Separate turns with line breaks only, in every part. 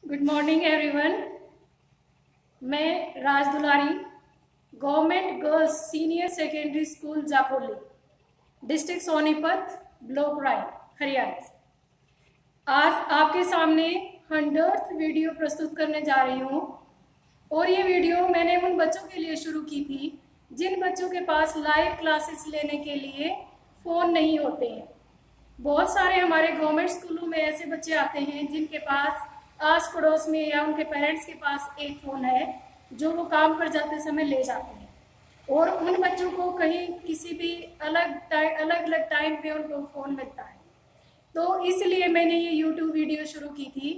Good morning everyone. मैं Raj Dulari, government girls senior secondary school Jakholi, district Sonipat, block Rai, Haryana से आज आपके सामने 100th वीडियो प्रस्तुत करने जा रही हूँ। और ये वीडियो मैंने उन बच्चों के लिए शुरू की थी जिन बच्चों के पास लाइव क्लासेस लेने के लिए फ़ोन नहीं होते हैं। बहुत सारे हमारे गवर्नमेंट स्कूलों में ऐसे बच्चे आते हैं जिनके पास आस पड़ोस में या उनके पेरेंट्स के पास एक फ़ोन है जो वो काम पर जाते समय ले जाते हैं, और उन बच्चों को कहीं किसी भी अलग अलग टाइम पे उनको फ़ोन मिलता है। तो इसलिए मैंने ये यूट्यूब वीडियो शुरू की थी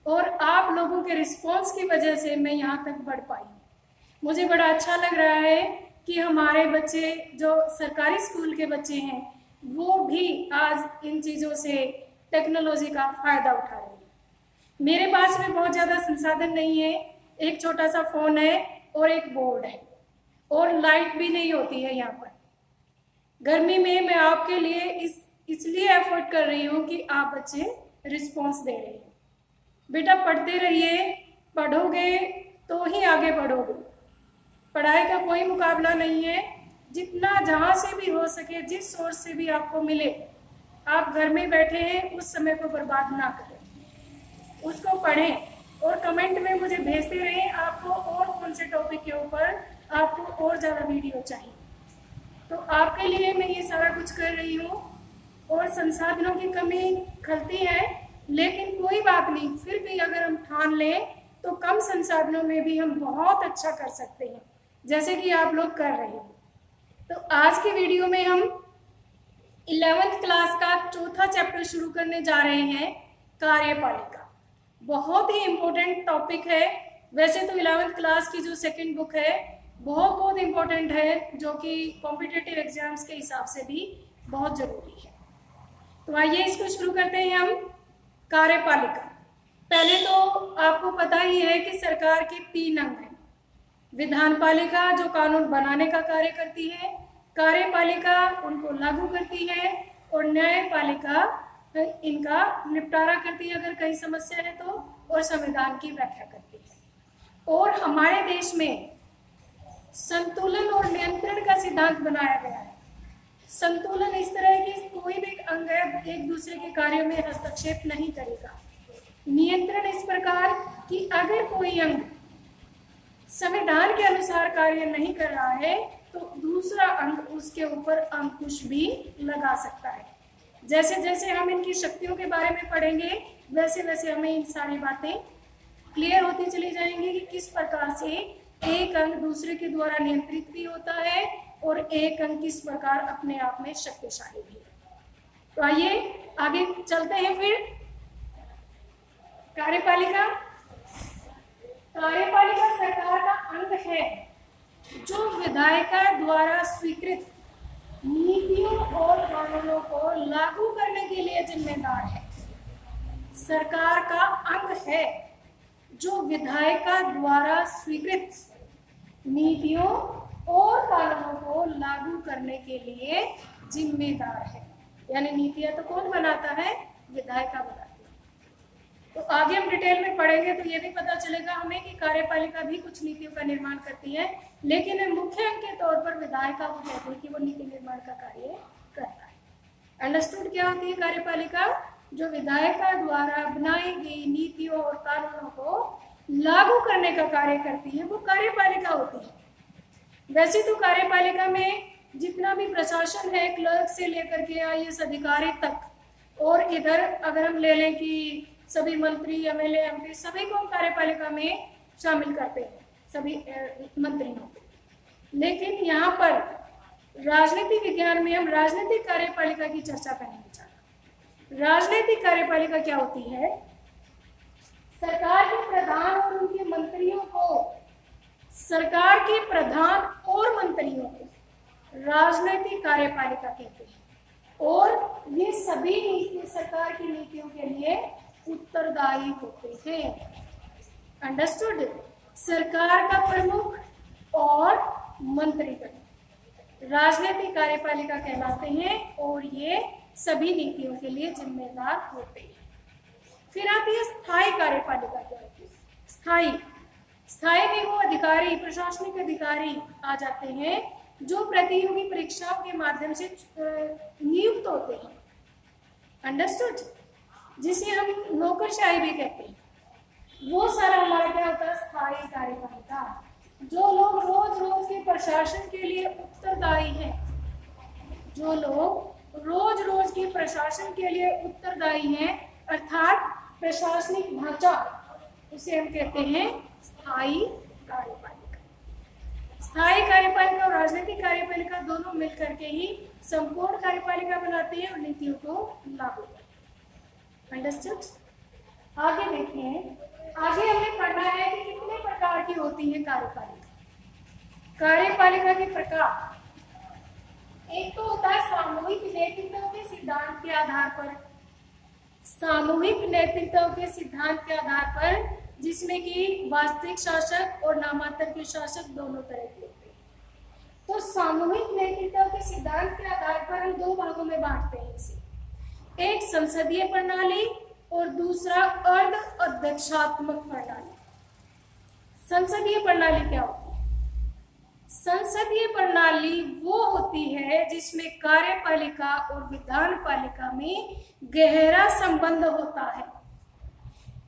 और आप लोगों के रिस्पॉन्स की वजह से मैं यहाँ तक बढ़ पाई। मुझे बड़ा अच्छा लग रहा है कि हमारे बच्चे जो सरकारी स्कूल के बच्चे हैं वो भी आज इन चीज़ों से टेक्नोलॉजी का फ़ायदा उठा रहे हैं। मेरे पास में बहुत ज़्यादा संसाधन नहीं है, एक छोटा सा फ़ोन है और एक बोर्ड है और लाइट भी नहीं होती है यहाँ पर। गर्मी में मैं आपके लिए इसलिए एफर्ट कर रही हूँ कि आप बच्चे रिस्पॉन्स दे रहे हैं। बेटा पढ़ते रहिए, पढ़ोगे तो ही आगे बढ़ोगे। पढ़ाई का कोई मुकाबला नहीं है। जितना जहाँ से भी हो सके, जिस सोर्स से भी आपको मिले, आप घर में बैठे हैं उस समय को बर्बाद ना करें, उसको पढ़ें और कमेंट में मुझे भेजते रहें आपको और कौन से टॉपिक के ऊपर आपको और ज़्यादा वीडियो चाहिए। तो आपके लिए मैं ये सारा कुछ कर रही हूँ और संसाधनों की कमी खलती है, लेकिन कोई बात नहीं, फिर भी अगर हम ठान लें तो कम संसाधनों में भी हम बहुत अच्छा कर सकते हैं, जैसे कि आप लोग कर रहे हैं। तो आज की वीडियो में हम 11th क्लास का चौथा चैप्टर शुरू करने जा रहे हैं, कार्यपालिका। बहुत ही इम्पोर्टेंट टॉपिक है। वैसे तो 11th क्लास की जो सेकंड बुक है बहुत इम्पोर्टेंट है, जो कि कॉम्पिटिटिव एग्जाम्स के हिसाब से भी बहुत ज़रूरी है। तो आइए इसको शुरू करते हैं हम। कार्यपालिका, पहले तो आपको पता ही है कि सरकार के 3 अंग हैं। विधानपालिका जो कानून बनाने का कार्य करती है, कार्यपालिका उनको लागू करती है, और न्यायपालिका इनका निपटारा करती है अगर कहीं समस्या है तो, और संविधान की व्याख्या करती है। और हमारे देश में संतुलन और नियंत्रण का सिद्धांत बनाया गया है। संतुलन इस तरह है कि कोई भी अंग एक दूसरे के कार्यों में हस्तक्षेप नहीं करेगा। नियंत्रण इस प्रकार कि अगर कोई अंग संविधान के अनुसार कार्य नहीं कर रहा है तो दूसरा अंग उसके ऊपर अंकुश भी लगा सकता है। जैसे जैसे हम इनकी शक्तियों के बारे में पढ़ेंगे वैसे वैसे हमें इन सारी बातें क्लियर होती चली जाएंगी कि किस प्रकार से एक अंग दूसरे के द्वारा नियंत्रित भी होता है और एक अंग किस प्रकार अपने आप में शक्तिशाली भी है। तो आइए आगे चलते हैं। फिर कार्यपालिका सरकार का अंग है जो विधायिका द्वारा स्वीकृत नीतियों और कानूनों को लागू करने के लिए जिम्मेदार है। सरकार का अंग है जो विधायिका द्वारा स्वीकृत नीतियों और कानूनों को लागू करने के लिए जिम्मेदार है। यानी नीतियां तो कौन बनाता है? विधायिका बनाती है। तो आगे हम डिटेल में पढ़ेंगे तो ये भी पता चलेगा हमें कि कार्यपालिका भी कुछ नीतियों का निर्माण करती है, लेकिन मुख्य अंग के तौर पर विधायिका को कहते हैं कि वो नीति निर्माण का कार्य करता है। अंडरस्टूड? क्या होती है कार्यपालिका? जो विधायिका द्वारा बनाई गई नीतियों और कानूनों को लागू करने का कार्य करती है, वो कार्यपालिका होती है। वैसे तो कार्यपालिका में जितना भी प्रशासन है, क्लर्क से लेकर के IAS अधिकारी तक, और इधर अगर हम ले लें कि सभी मंत्री, MLA, MP सभी को हम कार्यपालिका में शामिल करते हैं, सभी मंत्रियों को। लेकिन यहाँ पर राजनीतिक विज्ञान में हम राजनीतिक कार्यपालिका की चर्चा करेंगे। राजनीतिक कार्यपालिका क्या होती है? सरकार के प्रधान और उनके मंत्रियों को, सरकार के प्रधान और मंत्रियों को राजनीतिक कार्यपालिका कहते हैं, और ये सभी नीति सरकार की नीतियों के लिए उत्तरदायी होते हैं। अंडरस्टूड? सरकार का प्रमुख और मंत्रीगण राजनीतिक कार्यपालिका कहलाते हैं और ये सभी नीतियों के लिए जिम्मेदार होते हैं। फिर आती है स्थायी कार्यपालिका। क्या होती है? स्थायी। स्थायी में वो अधिकारी, प्रशासनिक अधिकारी आ जाते हैं जो प्रतियोगी परीक्षाओं के माध्यम से नियुक्त होते हैं। अंडरस्टूड? जिसे हम नौकरशाही भी कहते हैं। वो सारा हमारा क्या होता है? स्थायी कार्यपालिका। जो लोग रोज रोज के प्रशासन के लिए उत्तरदायी हैं, जो लोग रोज रोज के प्रशासन के लिए उत्तरदायी हैं, अर्थात प्रशासनिक ढांचा, उसे हम कहते हैं स्थायी कार्यपालिका। स्थायी कार्यपालिका और राजनीतिक कार्यपालिका दोनों मिलकर के ही संपूर्ण कार्यपालिका बनाती है और नीतियों को लागू करती है। अंडरस्टूड? आगे देखिए, आगे हमें पढ़ना है कि कितने प्रकार की होती है कार्यपालिका। कार्यपालिका के प्रकार, एक तो होता है सामूहिक नेतृत्व के सिद्धांत के आधार पर। सामूहिक नेतृत्व के सिद्धांत के आधार पर, जिसमें कि वास्तविक शासक और नामांतर के शासक दोनों तरह के होते हैं। तो सामूहिक नेतृत्व के सिद्धांत के आधार पर हम दो भागों में बांटते हैं इसे। एक संसदीय प्रणाली और दूसरा अर्ध अध्यक्षात्मक प्रणाली। संसदीय प्रणाली क्या होती है? संसदीय प्रणाली वो होती है जिसमें कार्यपालिका और विधान पालिका में गहरा संबंध होता है।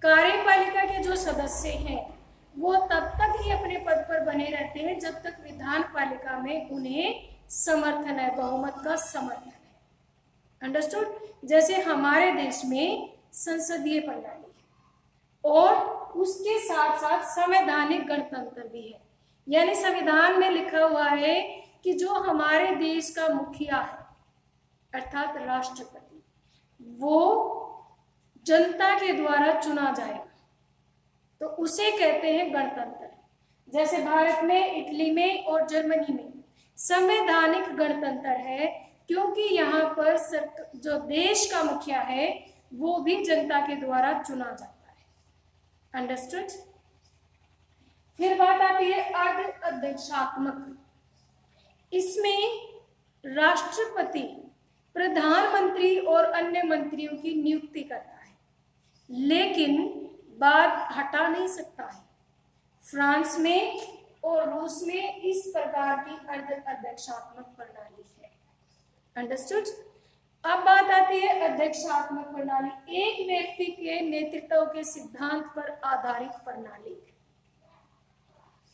कार्यपालिका के जो सदस्य हैं वो तब तक ही अपने पद पर बने रहते हैं जब तक विधान पालिका में उन्हें समर्थन है, बहुमत का समर्थन है। अंडरस्टूड? जैसे हमारे देश में संसदीय प्रणाली है और उसके साथ साथ संवैधानिक गणतंत्र भी है। यानी संविधान में लिखा हुआ है कि जो हमारे देश का मुखिया है, अर्थात राष्ट्रपति, वो जनता के द्वारा चुना जाएगा, तो उसे कहते हैं गणतंत्र। जैसे भारत में, इटली में और जर्मनी में संवैधानिक गणतंत्र है, क्योंकि यहाँ पर जो देश का मुखिया है वो भी जनता के द्वारा चुना जाता है। अंडरस्टूड? फिर बात आती है अर्ध अध्यक्षात्मक। इसमें राष्ट्रपति प्रधानमंत्री और अन्य मंत्रियों की नियुक्ति करता है, लेकिन बात हटा नहीं सकता है। फ्रांस में और रूस में इस प्रकार की अर्ध अध्यक्षात्मक प्रणाली है। अंडरस्टूड? अब बात आती है अध्यक्षात्मक प्रणाली, एक व्यक्ति के नेतृत्व के सिद्धांत पर आधारित प्रणाली।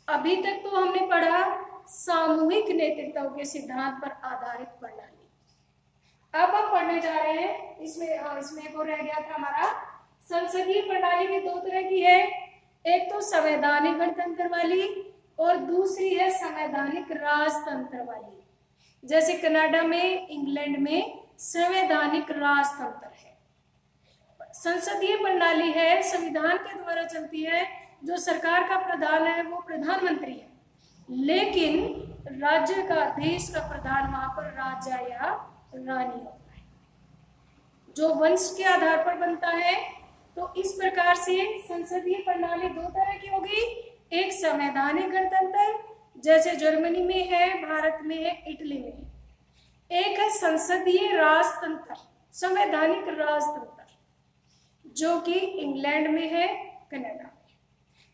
अभी तक तो हमने पढ़ा सामूहिक नेतृत्व के सिद्धांत पर आधारित प्रणाली। अब हम पढ़ने जा रहे हैं इसमें एक और रह गया था हमारा। संसदीय प्रणाली भी दो तरह की है, एक तो संवैधानिक गणतंत्र वाली और दूसरी है संवैधानिक राजतंत्र वाली। जैसे कनाडा में, इंग्लैंड में संवैधानिक राजतंत्र है। संसदीय प्रणाली है, संविधान के द्वारा चलती है। जो सरकार का प्रधान है वो प्रधानमंत्री है, लेकिन राज्य का, देश का प्रधान वहां पर राजा या रानी होता है, जो वंश के आधार पर बनता है। तो इस प्रकार से संसदीय प्रणाली दो तरह की होगी, एक संवैधानिक गणतंत्र जैसे जर्मनी में है, भारत में है, इटली में है। एक है संसदीय राजतंत्र, संवैधानिक राजतंत्र, जो कि इंग्लैंड में है, कनाडा में।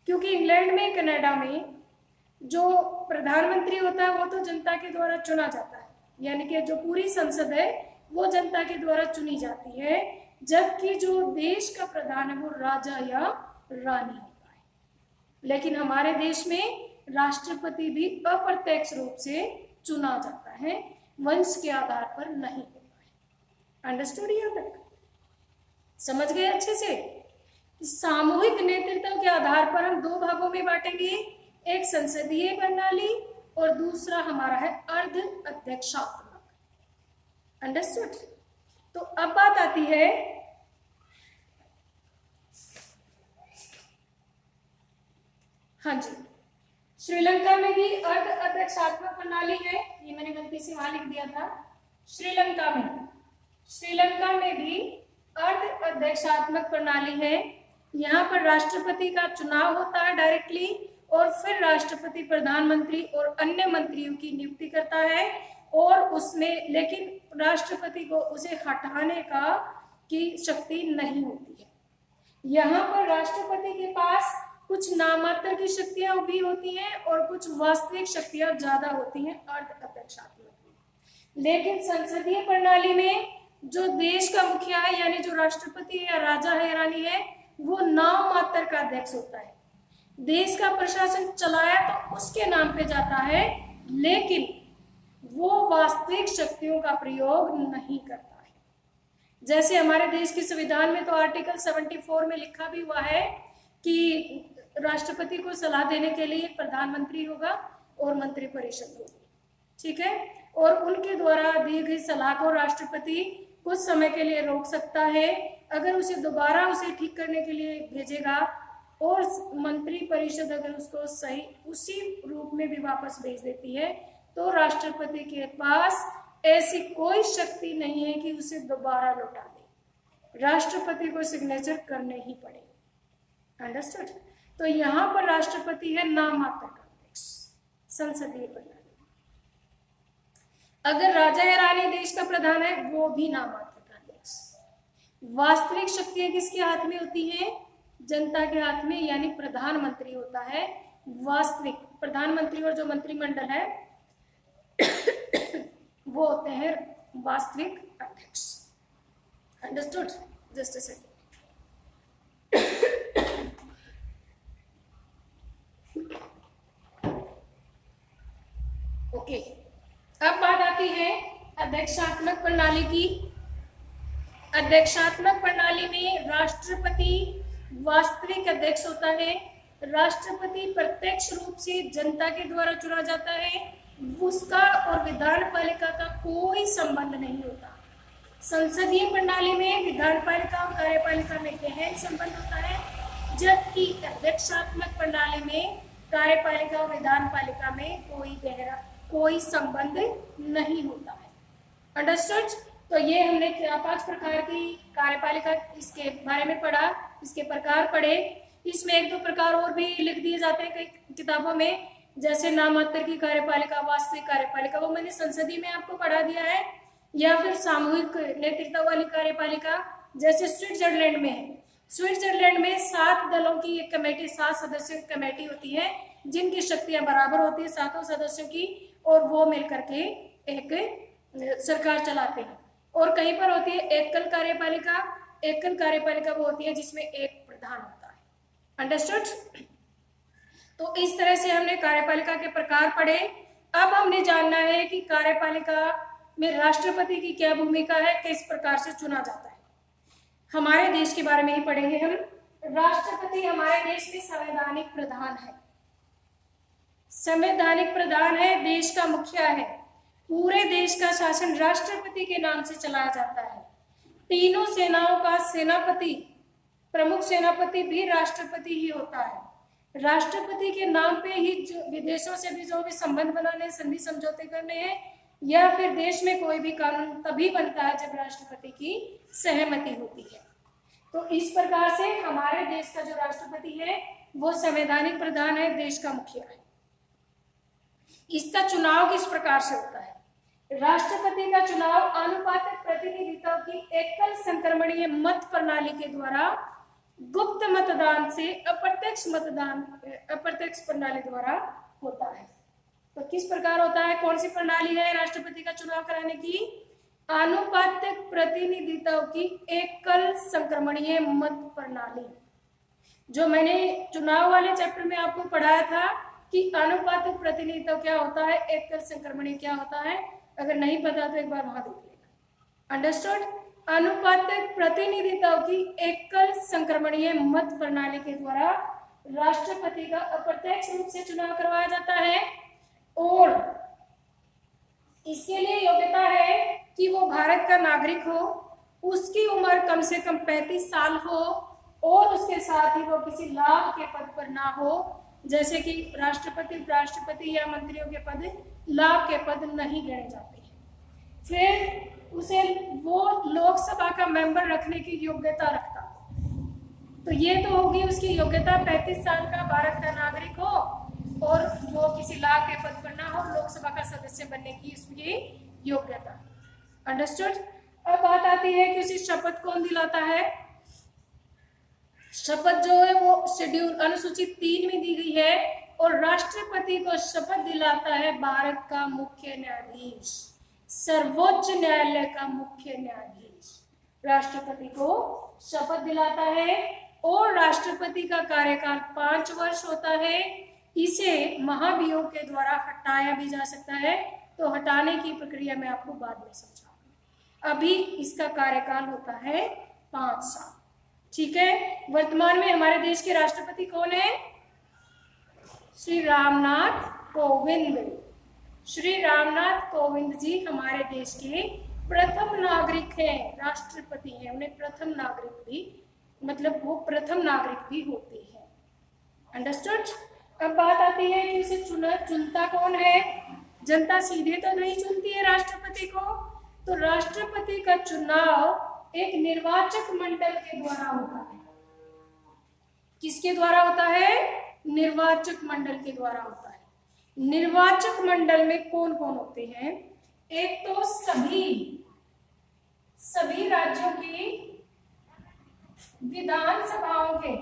क्योंकि इंग्लैंड में, कनाडा में जो प्रधानमंत्री होता है वो तो जनता के द्वारा चुना जाता है, यानी कि जो पूरी संसद है वो जनता के द्वारा चुनी जाती है, जबकि जो देश का प्रधान है वो राजा या रानी होता है। लेकिन हमारे देश में राष्ट्रपति भी अप्रत्यक्ष रूप से चुना जाता है, वंश के आधार पर नहीं होता है। अंडरस्टूड? यहाँ तक समझ गए अच्छे से? सामूहिक नेतृत्व के आधार पर हम दो भागों में बांटेंगे, एक संसदीय प्रणाली और दूसरा हमारा है अर्ध अध्यक्षात्मक। अंडरस्टूड? तो अब बात आती है हाँ जी, श्रीलंका में भी अर्ध अध्यक्षात्मक प्रणाली है। ये मैंने गलती से वहां लिख दिया था। श्रीलंका में भी अर्ध अध्यक्षात्मक प्रणाली है। यहाँ पर राष्ट्रपति का चुनाव होता है डायरेक्टली, और फिर राष्ट्रपति प्रधानमंत्री और अन्य मंत्रियों की नियुक्ति करता है, और उसमें लेकिन राष्ट्रपति को उसे हटाने की शक्ति नहीं होती है। यहाँ पर राष्ट्रपति के पास कुछ नामात्र की शक्तियां भी होती हैं और कुछ वास्तविक शक्तियां ज्यादा होती हैं अर्ध अध्यक्षात्मक में। लेकिन संसदीय प्रणाली में जो देश का मुखिया है यानी जो राष्ट्रपति या राजा है रानी है, वो नाम मात्र का अध्यक्ष होता है। देश का प्रशासन चलाया तो उसके नाम पे जाता है, लेकिन वो वास्तविक शक्तियों का प्रयोग नहीं करता है। जैसे हमारे देश के संविधान में तो आर्टिकल 74 में लिखा भी हुआ है कि राष्ट्रपति को सलाह देने के लिए प्रधानमंत्री होगा और मंत्रिपरिषद होगी, ठीक है, और उनके द्वारा दी गई सलाह को राष्ट्रपति कुछ समय के लिए रोक सकता है। अगर उसे दोबारा उसे ठीक करने के लिए भेजेगा और मंत्रिपरिषद अगर उसको सही उसी रूप में भी वापस भेज देती है, तो राष्ट्रपति के पास ऐसी कोई शक्ति नहीं है कि उसे दोबारा लौटा दे। राष्ट्रपति को सिग्नेचर करने ही पड़ेगा। अंडरस्टूड? तो यहाँ पर राष्ट्रपति है नाम मात्र का अध्यक्ष संसदीय प्रणाली। अगर राजा या रानी देश का प्रधान है, वो भी नाम मात्र का अध्यक्ष। वास्तविक शक्तियां किसके हाथ में होती हैं? जनता के हाथ में, यानी प्रधानमंत्री होता है वास्तविक। प्रधानमंत्री और जो मंत्रिमंडल है वो होते हैं वास्तविक अध्यक्ष। Understood? Just a second. Okay, अब बात आती है अध्यक्षात्मक प्रणाली की। अध्यक्षात्मक प्रणाली में राष्ट्रपति वास्तविक अध्यक्ष होता है। राष्ट्रपति प्रत्यक्ष रूप से जनता के द्वारा चुना जाता है, उसका और विधान पालिका का कोई संबंध नहीं होता। संसदीय प्रणाली में विधान पालिका और कार्यपालिका में गहन संबंध होता है, जबकि अध्यक्षात्मक प्रणाली में कार्यपालिका और विधान पालिका में कोई संबंध नहीं होता है। अंडरस्टूड? तो ये हमने 5 प्रकार की कार्यपालिका इसके बारे में पढ़ा, इसके प्रकार पढ़े। इसमें 1-2 प्रकार और भी लिख दिए जाते हैं कई किताबों में, जैसे नामात्र की कार्यपालिका, वास्तविक कार्यपालिका, वो मैंने संसदीय में आपको पढ़ा दिया है, या फिर सामूहिक नेतृत्व वाली कार्यपालिका जैसे स्विट्जरलैंड में है। स्विट्जरलैंड में 7 दलों की एक कमेटी, 7 सदस्यों की कमेटी होती है, जिनकी शक्तियां बराबर होती है 7 सदस्यों की, और वो मिलकर के एक सरकार चलाते हैं। और कहीं पर होती है एकल कार्यपालिका। एकल कार्यपालिका वो होती है जिसमें एक प्रधान होता है। अंडरस्टूड? तो इस तरह से हमने कार्यपालिका के प्रकार पढ़े। अब हमने जानना है कि कार्यपालिका में राष्ट्रपति की क्या भूमिका है, किस प्रकार से चुना जाता है। हमारे देश के बारे में ही पढ़ेंगे हम। राष्ट्रपति हमारे देश में संवैधानिक प्रधान है। संवैधानिक प्रधान है, देश का मुखिया है। पूरे देश का शासन राष्ट्रपति के नाम से चलाया जाता है। तीनों सेनाओं का सेनापति, प्रमुख सेनापति भी राष्ट्रपति ही होता है। राष्ट्रपति के नाम पे ही जो विदेशों से भी जो भी संबंध बनाने, संधि समझौते करने हैं, या फिर देश में कोई भी कानून तभी बनता है जब राष्ट्रपति की सहमति होती है। तो इस प्रकार से हमारे देश का जो राष्ट्रपति है वो संवैधानिक प्रधान है, देश का मुखिया है। इसका चुनाव किस प्रकार से होता है? राष्ट्रपति का चुनाव आनुपातिक प्रतिनिधित्व की एकल संक्रमणीय मत प्रणाली के द्वारा गुप्त मतदान से अप्रत्यक्ष प्रणाली द्वारा होता है। तो किस प्रकार होता है? कौन सी प्रणाली है राष्ट्रपति का चुनाव कराने की? आनुपातिक प्रतिनिधित्व की एकल संक्रमणीय मत प्रणाली। जो मैंने चुनाव वाले चैप्टर में आपको पढ़ाया था कि आनुपातिक प्रतिनिधित्व क्या होता है, एकल संक्रमणीय क्या होता है, अगर नहीं पता तो एक बार वहां देख लेना। अंडरस्टूड? आनुपातिक प्रतिनिधित्व की एकल संक्रमणीय मत प्रणाली के द्वारा राष्ट्रपति का अप्रत्यक्ष रूप से चुनाव करवाया जाता है, और इसके लिए योग्यता है कि वो भारत का नागरिक हो, उसकी उम्र कम से कम 35 साल हो, और उसके साथ ही वो किसी लाभ के पद पर ना हो, जैसे कि राष्ट्रपति, उपराष्ट्रपति या मंत्रियों के पद लाभ के पद नहीं गिने जाते हैं। फिर उसे वो लोकसभा का मेंबर रखने की योग्यता रखता। तो ये तो होगी उसकी योग्यता, 35 साल का भारत का नागरिक हो और वो किसी लाभ के पद पर ना हो, लोकसभा का सदस्य बनने की उसकी योग्यता। अंडरस्टूड? अब बात आती है कि उसे शपथ कौन दिलाता है। शपथ जो है वो शेड्यूल अनुसूची 3 में दी गई है और राष्ट्रपति को शपथ दिलाता है भारत का मुख्य न्यायाधीश, सर्वोच्च न्यायालय का मुख्य न्यायाधीश राष्ट्रपति को शपथ दिलाता है। और राष्ट्रपति का कार्यकाल 5 वर्ष होता है। इसे महाभियोग के द्वारा हटाया भी जा सकता है, तो हटाने की प्रक्रिया मैं आपको बाद में समझाऊंगी। अभी इसका कार्यकाल होता है 5 साल। ठीक है, वर्तमान में हमारे देश के राष्ट्रपति कौन है? श्री रामनाथ कोविंद। श्री रामनाथ कोविंद जी हमारे देश के प्रथम नागरिक हैं, राष्ट्रपति हैं, उन्हें प्रथम नागरिक भी, मतलब वो प्रथम नागरिक भी होते हैं। अंडरस्टूड? अब बात आती है कि इसे चुनता कौन है? जनता सीधे तो नहीं चुनती है राष्ट्रपति को, तो राष्ट्रपति का चुनाव एक निर्वाचक मंडल के द्वारा होता है। किसके द्वारा होता है? निर्वाचक मंडल के द्वारा होता है। निर्वाचक मंडल में कौन कौन होते हैं? एक तो सभी राज्यों की विधानसभाओं के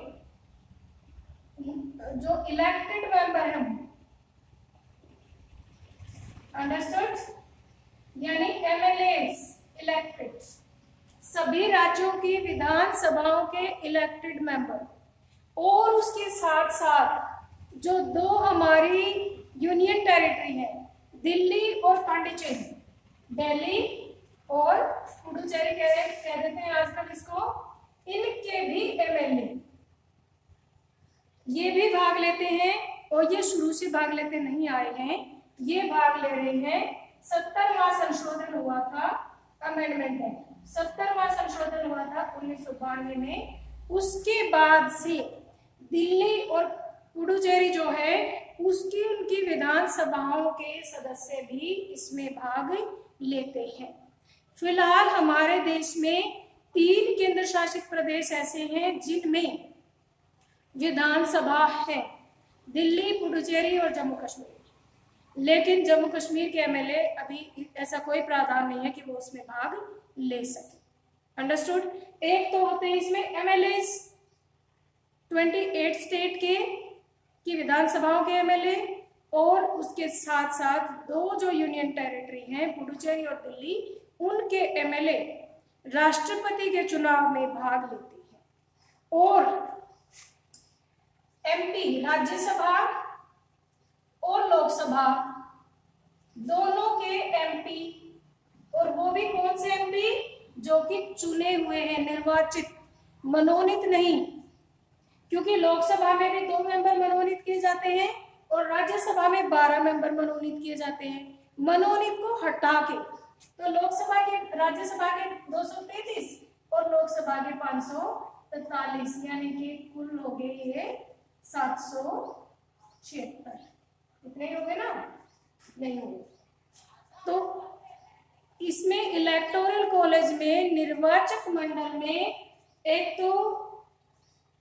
जो इलेक्टेड मेंबर हैं, अंडरस्टूड, यानी एमएलएस इलेक्टेड, सभी राज्यों की विधानसभाओं के इलेक्टेड मेंबर, और उसके साथ साथ जो 2 हमारी यूनियन टेरिटरी है, दिल्ली और पांडिचेरी, दिल्ली और पुडुचेरी कह देते हैं आजकल इसको, इनके भी एमएलए ये भी भाग लेते हैं। और ये शुरू से भाग लेते नहीं आए हैं, ये भाग ले रहे हैं। 70वां संशोधन हुआ था, अमेंडमेंट है, 70वां संशोधन हुआ था 1992 में। उसके बाद से दिल्ली और पुडुचेरी जो है उसकी उनकी विधानसभाओं के सदस्य भी इसमें भाग लेते हैं। फिलहाल हमारे देश में 3 केंद्र शासित प्रदेश ऐसे हैं जिनमें विधानसभा है, दिल्ली, पुडुचेरी और जम्मू कश्मीर। लेकिन जम्मू कश्मीर के एमएलए अभी ऐसा कोई प्रावधान नहीं है कि वो उसमें भाग ले सके। अंडरस्टूड? एक तो होते हैं इसमें एमएलए 28 स्टेट की विधानसभाओं के एमएलए, और उसके साथ साथ 2 जो यूनियन टेरिटरी हैं, पुडुचेरी और दिल्ली, उनके एमएलए राष्ट्रपति के चुनाव में भाग लेते हैं। और एमपी, राज्यसभा और लोकसभा दोनों के एमपी, और वो भी कौन से एमपी? जो कि चुने हुए हैं, निर्वाचित, मनोनीत नहीं, क्योंकि लोकसभा में भी 2 मेंबर मनोनीत किए जाते हैं और राज्यसभा में 12 मेंबर मनोनीत किए जाते हैं। मनोनीत को हटा के तो लोकसभा के, राज्यसभा के 233 और लोकसभा के 543, यानी कि कुल हो गए ये 776। इतने ही हो गए ना? नहीं हो गए। तो इसमें इलेक्टोरल कॉलेज में, निर्वाचक मंडल में, एक तो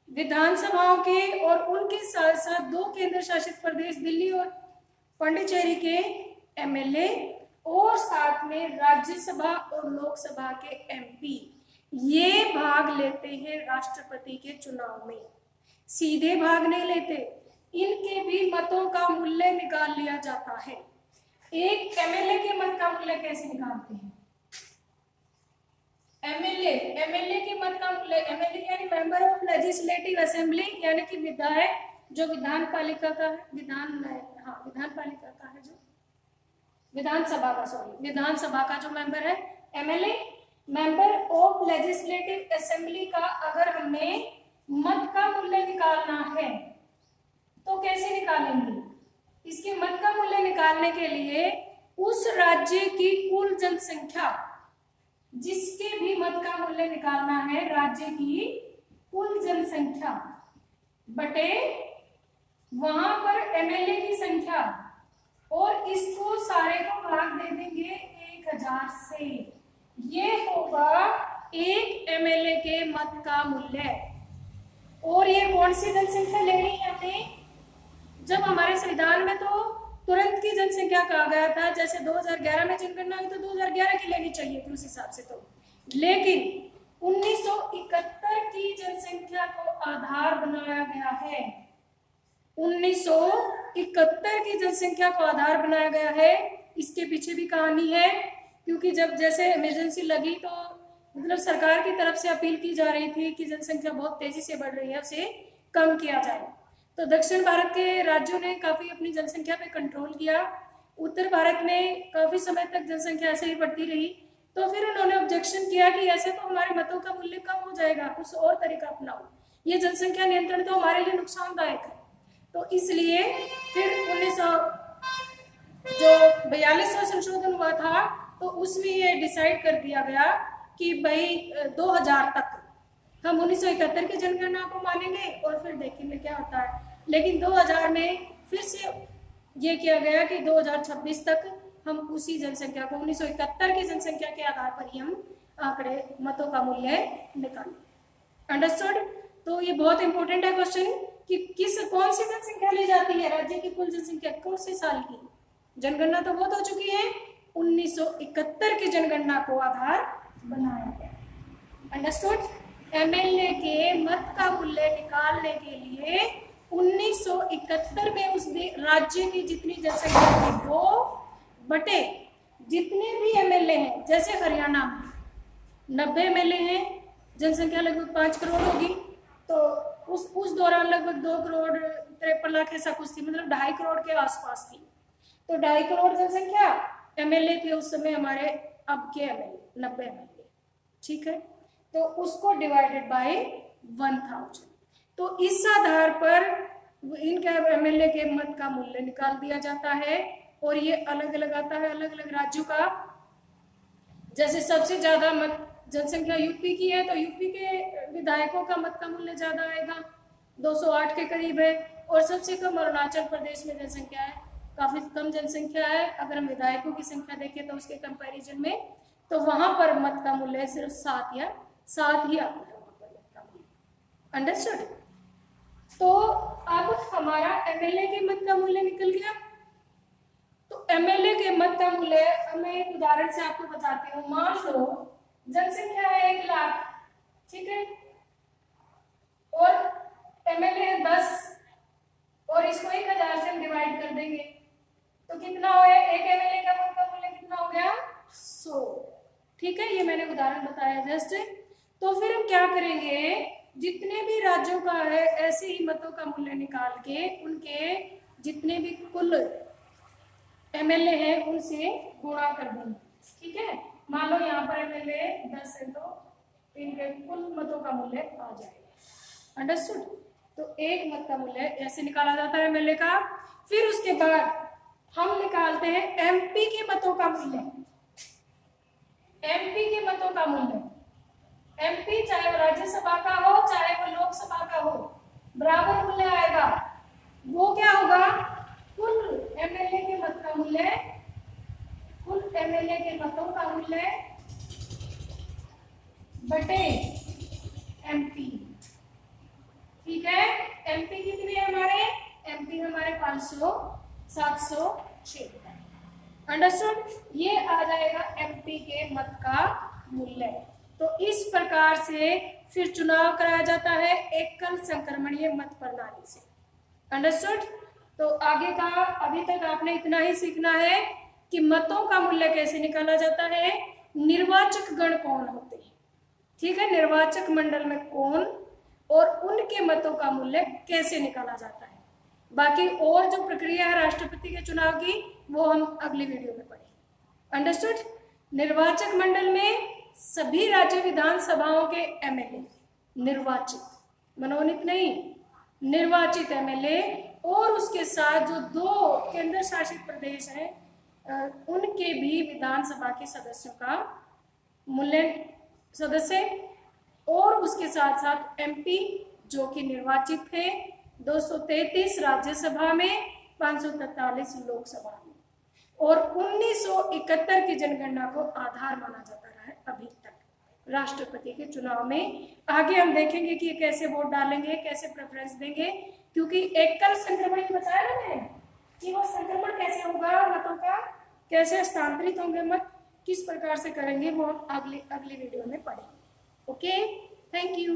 विधानसभाओं के और उनके साथ साथ 2 केंद्र शासित प्रदेश दिल्ली और पांडिचेरी के एमएलए, और साथ में राज्यसभा और लोकसभा के एमपी, ये भाग लेते हैं राष्ट्रपति के चुनाव में। सीधे भाग नहीं लेते, इनके भी मतों का मूल्य निकाल लिया जाता है। एक एमएलए के मत का मूल्य कैसे निकालते हैं? एमएलए के मत का मूल्य, एमएलए यानी मेंबर ऑफ लेजिस्लेटिव असेंबली, यानी कि विधायक जो विधानपालिका का है, विधानपालिका का है, जो विधानसभा का जो मेंबर है, MLA, member of legislative assembly का अगर हमें मत का मूल्य निकालना है तो कैसे निकालेंगे? इसके मत का मूल्य निकालने के लिए उस राज्य की कुल जनसंख्या, जिसके भी मत का मूल्य निकालना है, राज्य की कुल जनसंख्या बटे वहां पर एमएलए की संख्या, और इसको सारे को भाग दे देंगे 1000 से। ये होगा एक एमएलए के मत का मूल्य। और ये कौन सी जनसंख्या लेनी है हमने? जब हमारे संविधान में तो तुरंत की जनसंख्या कहा गया था, जैसे 2011 में जनगणना हुई तो 2011 की लेनी चाहिए थी उस हिसाब से, तो लेकिन 1971 की जनसंख्या को आधार बनाया गया है। 1971 की जनसंख्या को आधार बनाया गया है। इसके पीछे भी कहानी है, क्योंकि जब जैसे इमरजेंसी लगी तो मतलब सरकार की तरफ से अपील की जा रही थी कि जनसंख्या बहुत तेजी से बढ़ रही है, उसे कम किया जाए। तो दक्षिण भारत के राज्यों ने काफी अपनी जनसंख्या पे कंट्रोल किया। उत्तर भारत में काफी समय तक जनसंख्या ऐसे ही बढ़ती रही। तो फिर उन्होंने ऑब्जेक्शन किया कि ऐसे तो हमारे मतों का मूल्य कम हो जाएगा, कुछ और तरीका अपनाओ, ये जनसंख्या नियंत्रण तो हमारे लिए नुकसानदायक है। तो इसलिए फिर 1942वां संशोधन हुआ था, तो उसमें ये डिसाइड कर दिया गया कि भाई 2000 तक हम 1971 की जनगणना को मानेंगे और फिर देखेंगे क्या होता है। लेकिन 2000 में फिर से ये किया गया कि 2026 तक हम उसी जनसंख्या को 1971 की जनसंख्या के आधार पर ही हम आंकड़े मतों का मूल्य निकालें। अंडरस्टूड? तो ये बहुत इंपॉर्टेंट है क्वेश्चन कि कौन सी जनसंख्या ली जाती है, राज्य की कुल जनसंख्या कौन से साल की। जनगणना तो बहुत हो चुकी है, 1971 की जनगणना को आधार बनाया गया। अंडरस्टूड? एमएलए के मत का मूल्य निकालने के लिए 1971 में उस राज्य की जितनी जनसंख्या थी वो बटे जितने भी एमएलए हैं, जैसे हरियाणा में 90 एमएलए हैं, जनसंख्या लगभग 5 करोड़ होगी, तो उस दौरान लगभग 2 करोड़ 53 लाख ऐसा कुछ थी, मतलब 2.5 करोड़ के आसपास थी। तो 2.5 करोड़ जनसंख्या एमएलए थे उस समय हमारे, अब के एमएलए 90 एमएलए, ठीक है। तो उसको डिवाइडेड बाय 1000, तो इस आधार पर इनके एमएलए के मत का मूल्य निकाल दिया जाता है। और ये अलग अलग आता है, अलग अलग राज्यों का। जैसे सबसे ज्यादा मत जनसंख्या यूपी की है, तो यूपी के विधायकों का मत का मूल्य ज्यादा आएगा, 208 के करीब है। और सबसे कम अरुणाचल प्रदेश में जनसंख्या है, काफी कम जनसंख्या है अगर हम विधायकों की संख्या देखें तो उसके कंपैरिजन में, तो वहां पर मत का मूल्य सिर्फ 7 ही आता है वहां पर मत का मूल्य। अंडरस्टूड? तो अब हमारा एमएलए के मत का मूल्य निकल गया। तो एमएलए के मत का मूल्य मैं एक उदाहरण से आपको बताती हूँ। मान लो जनसंख्या है 1 लाख, ठीक है, और एमएलए है 10, और इसको 1000 से हम डिवाइड कर देंगे तो कितना हो गया, एक एमएलए का मत का मूल्य कितना हो गया, 100। ठीक है, ये मैंने उदाहरण बताया जस्ट। तो फिर हम क्या करेंगे, जितने भी राज्यों का है ऐसे ही मतों का मूल्य निकाल के उनके जितने भी कुल एमएलए हैं उनसे गुणा कर देंगे, ठीक है। मान लो यहाँ पर एमएलए 10 है तो इनके कुल मतों का मूल्य आ जाएगा। अंडरस्टूड? तो एक मत का मूल्य ऐसे निकाला जाता है एमएलए का। फिर उसके बाद हम निकालते हैं एमपी के मतों का मूल्य। एमपी के मतों का मूल्य, एमपी चाहे वो राज्यसभा का हो चाहे वो लोकसभा का हो, बराबर मूल्य आएगा। वो क्या होगा, कुल एमएलए के मत का मूल्य, कुल एमएलए के मतों का मूल्य बटे एमपी। ठीक है, एमपी कितने हमारे, एमपी हमारे 500, 706। अंडरस्टूड? ये आ जाएगा एमपी के मत का मूल्य। तो इस प्रकार से फिर चुनाव कराया जाता है एकल संक्रमणीय मत प्रणाली से। अंडरस्टूड? तो आगे का अभी तक आपने इतना ही सीखना है कि मतों का मूल्य कैसे निकाला जाता है, निर्वाचक गण कौन होते हैं, ठीक है, निर्वाचक मंडल में कौन, और उनके मतों का मूल्य कैसे निकाला जाता है। बाकी और जो प्रक्रिया है राष्ट्रपति के चुनाव की वो हम अगली वीडियो में पढ़ेंगे। अंडरस्टूड? निर्वाचक मंडल में सभी राज्य विधानसभाओं के एमएलए निर्वाचित, मनोनीत नहीं, निर्वाचित एमएलए, और उसके साथ जो 2 केंद्र शासित प्रदेश हैं उनके भी विधानसभा के सदस्यों का मूल्य सदस्य, और उसके साथ साथ एमपी जो कि निर्वाचित थे 233 राज्यसभा में, 543 लोकसभा में, और 1971 की जनगणना को आधार माना जाता रहा है अभी तक राष्ट्रपति के चुनाव में। आगे हम देखेंगे कि कैसे वोट डालेंगे, कैसे प्रेफरेंस देंगे, क्योंकि एकल संक्रमण बताया ना मैंने कि वो संक्रमण कैसे होगा मतों का, कैसे हस्तांतरित होंगे मत, किस प्रकार से करेंगे, वो हम अगली वीडियो में पढ़ेंगे। Okay, thank you.